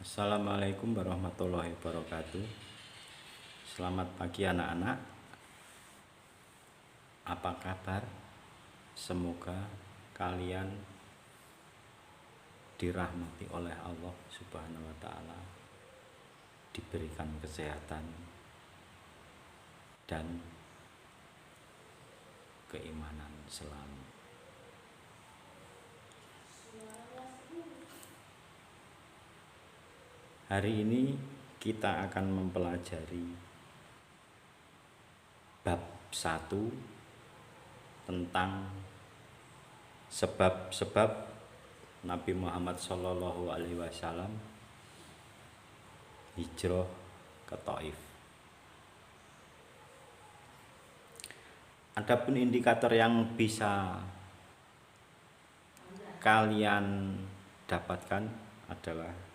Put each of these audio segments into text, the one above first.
Assalamualaikum warahmatullahi wabarakatuh. Selamat pagi anak-anak. Apa kabar? Semoga kalian dirahmati oleh Allah Subhanahu wa taala, diberikan kesehatan dan keimanan selalu. Hari ini kita akan mempelajari bab 1 tentang sebab-sebab Nabi Muhammad SAW hijrah ke Thaif. Adapun indikator yang bisa kalian dapatkan adalah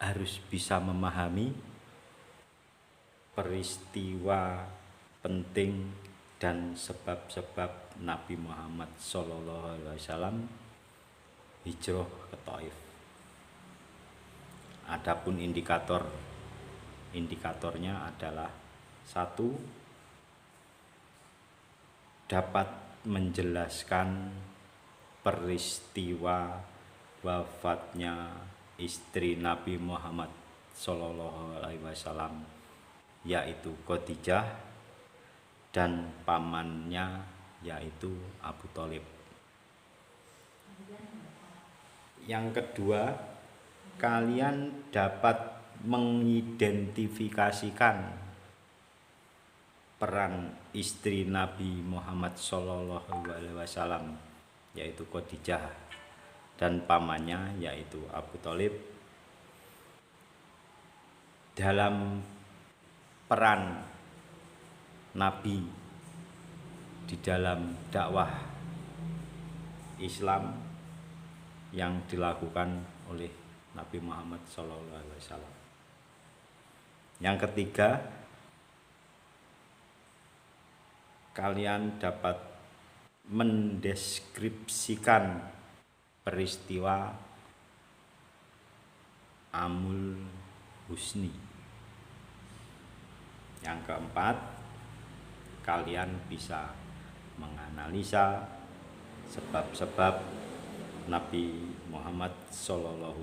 harus bisa memahami peristiwa penting dan sebab-sebab Nabi Muhammad SAW hijrah ke Thaif. Adapun indikatornya adalah 1. Dapat menjelaskan peristiwa wafatnya istri Nabi Muhammad SAW, yaitu Khadijah, dan pamannya yaitu Abu Thalib. Yang kedua, kalian dapat mengidentifikasikan peran istri Nabi Muhammad SAW, yaitu Khadijah, dan pamannya yaitu Abu Thalib dalam peran Nabi di dalam dakwah Islam yang dilakukan oleh Nabi Muhammad SAW. Yang ketiga, kalian dapat mendeskripsikan peristiwa Amul Husni. Yang keempat, kalian bisa menganalisa sebab-sebab Nabi Muhammad SAW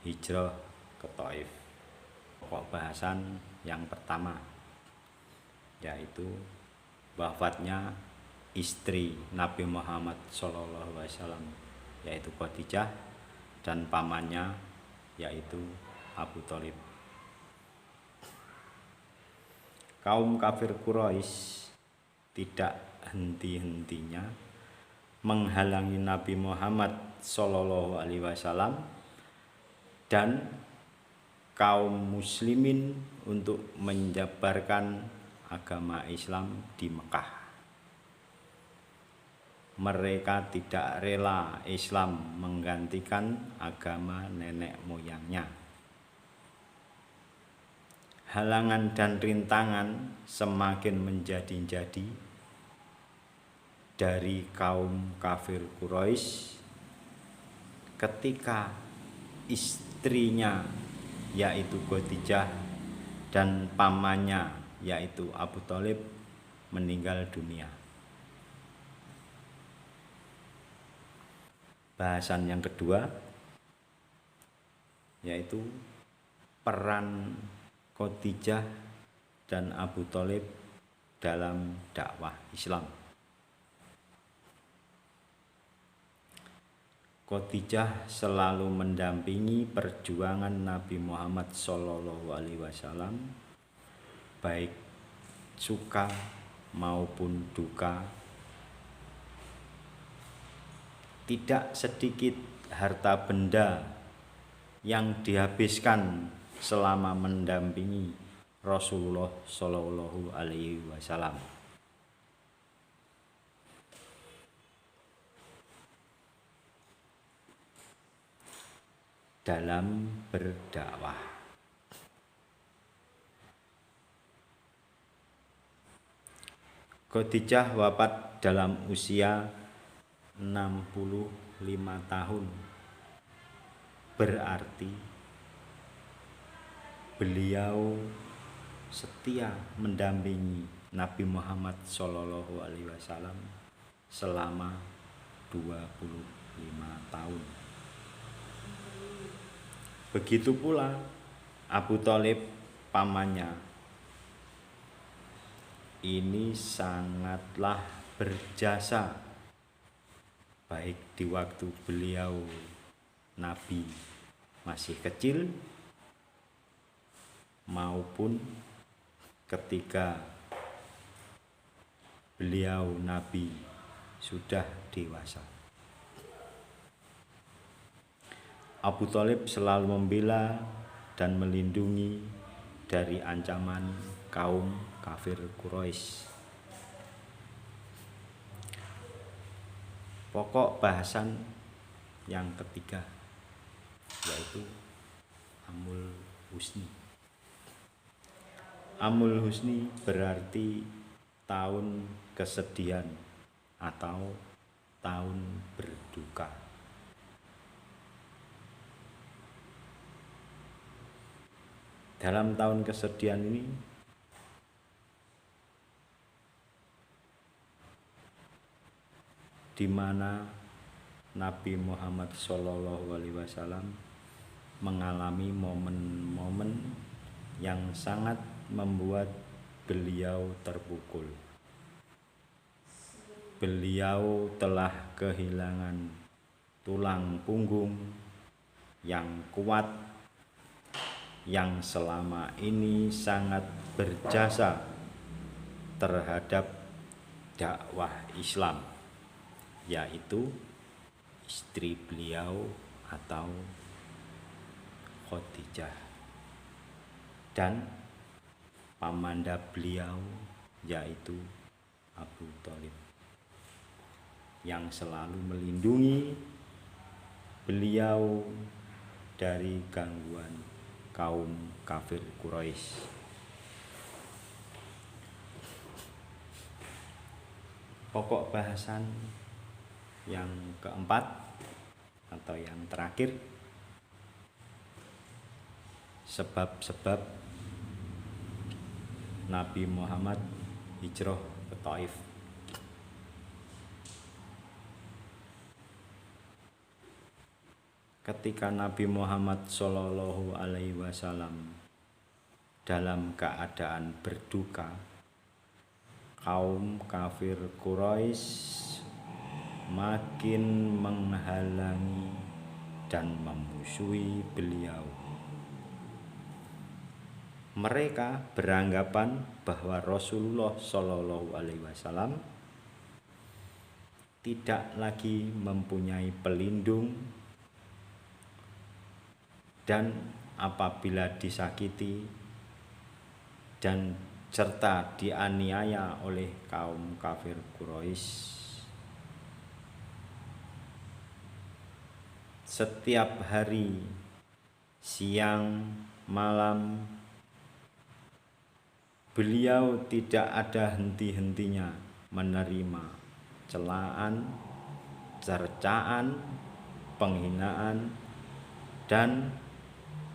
hijrah ke Thaif. Pokok bahasan yang pertama yaitu wafatnya istri Nabi Muhammad SAW, yaitu Khadijah, dan pamannya yaitu Abu Thalib. Kaum kafir Quraisy tidak henti-hentinya menghalangi Nabi Muhammad SAW dan kaum muslimin untuk menyebarkan agama Islam di Mekah. Mereka tidak rela Islam menggantikan agama nenek moyangnya. Halangan dan rintangan semakin menjadi-jadi dari kaum kafir Quraisy ketika istrinya yaitu Khadijah dan pamannya yaitu Abu Thalib meninggal dunia. Bahasan yang kedua yaitu peran Khadijah dan Abu Thalib dalam dakwah Islam. Khadijah selalu mendampingi perjuangan Nabi Muhammad SAW, baik suka maupun duka. Tidak sedikit harta benda yang dihabiskan selama mendampingi Rasulullah SAW. Dalam berdakwah. Khadijah wafat dalam usia 65 tahun berarti beliau setia mendampingi Nabi Muhammad SAW selama 25 tahun. Begitu pula Abu Thalib pamannya. Ini sangatlah berjasa baik di waktu beliau Nabi masih kecil maupun ketika beliau Nabi sudah dewasa. Abu Thalib selalu membela dan melindungi dari ancaman kaum kafir Quraisy. Pokok bahasan yang ketiga yaitu Amul Husni. Amul Husni berarti tahun kesedihan atau tahun berduka. Dalam tahun kesedihan ini di mana Nabi Muhammad SAW mengalami momen-momen yang sangat membuat beliau terpukul. Beliau telah kehilangan tulang punggung yang kuat yang selama ini sangat berjasa terhadap dakwah Islam, yaitu istri beliau atau Khadijah dan pamanda beliau yaitu Abu Thalib yang selalu melindungi beliau dari gangguan kaum kafir Quraisy. Pokok bahasan yang keempat atau yang terakhir, sebab-sebab Nabi Muhammad hijrah ke Taif. Ketika Nabi Muhammad SAW dalam keadaan berduka, kaum kafir Quraisy makin menghalangi dan memusuhi beliau. Mereka beranggapan bahwa Rasulullah SAW tidak lagi mempunyai pelindung, dan apabila disakiti dan serta dianiaya oleh kaum kafir Quraisy, setiap hari, siang, malam, beliau tidak ada henti-hentinya menerima celaan, cercaan, penghinaan, dan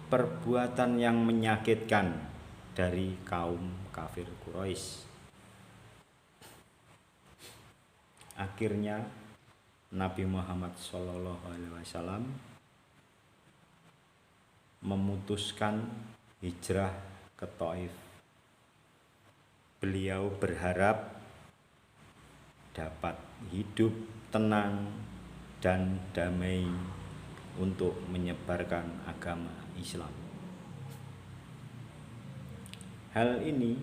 perbuatan yang menyakitkan dari kaum kafir Quraisy. Akhirnya Nabi Muhammad SAW memutuskan hijrah ke Taif. Beliau berharap dapat hidup tenang dan damai untuk menyebarkan agama Islam. Hal ini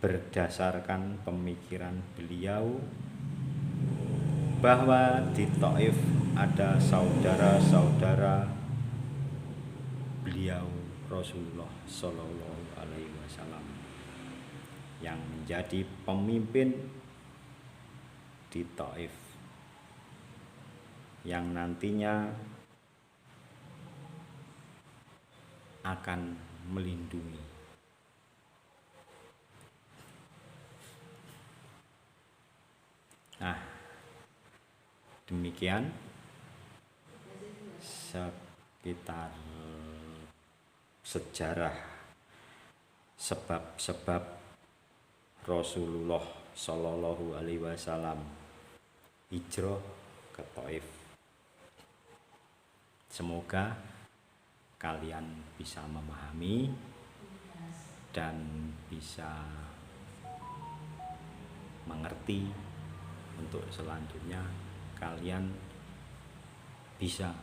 berdasarkan pemikiran beliau bahwa di Taif ada saudara-saudara beliau Rasulullah SAW yang menjadi pemimpin di Taif, yang nantinya akan melindungi. Nah, demikian sekitar sejarah sebab-sebab Rasulullah Shallallahu Alaihi Wasallam hijrah ke Taif. Semoga kalian bisa memahami dan bisa mengerti untuk selanjutnya kalian bisa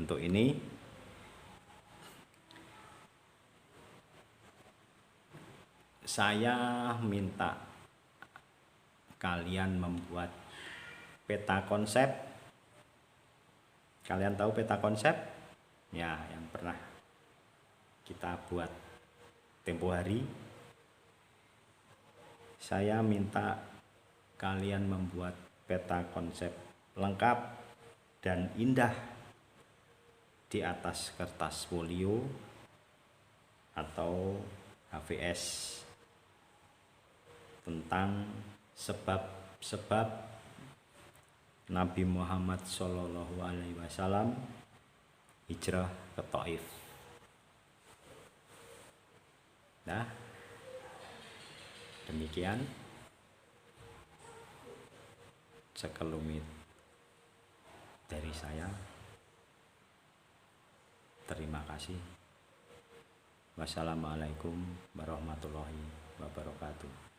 untuk ini saya minta kalian membuat peta konsep. Kalian tahu peta konsep? Ya, yang pernah kita buat tempo hari. Saya minta kalian membuat peta konsep lengkap dan indah di atas kertas folio atau HVS tentang sebab-sebab Nabi Muhammad Shallallahu Alaihi Wasallam hijrah ke Taif. Nah, demikian sekelumit dari saya. Terima kasih. Wassalamualaikum warahmatullahi wabarakatuh.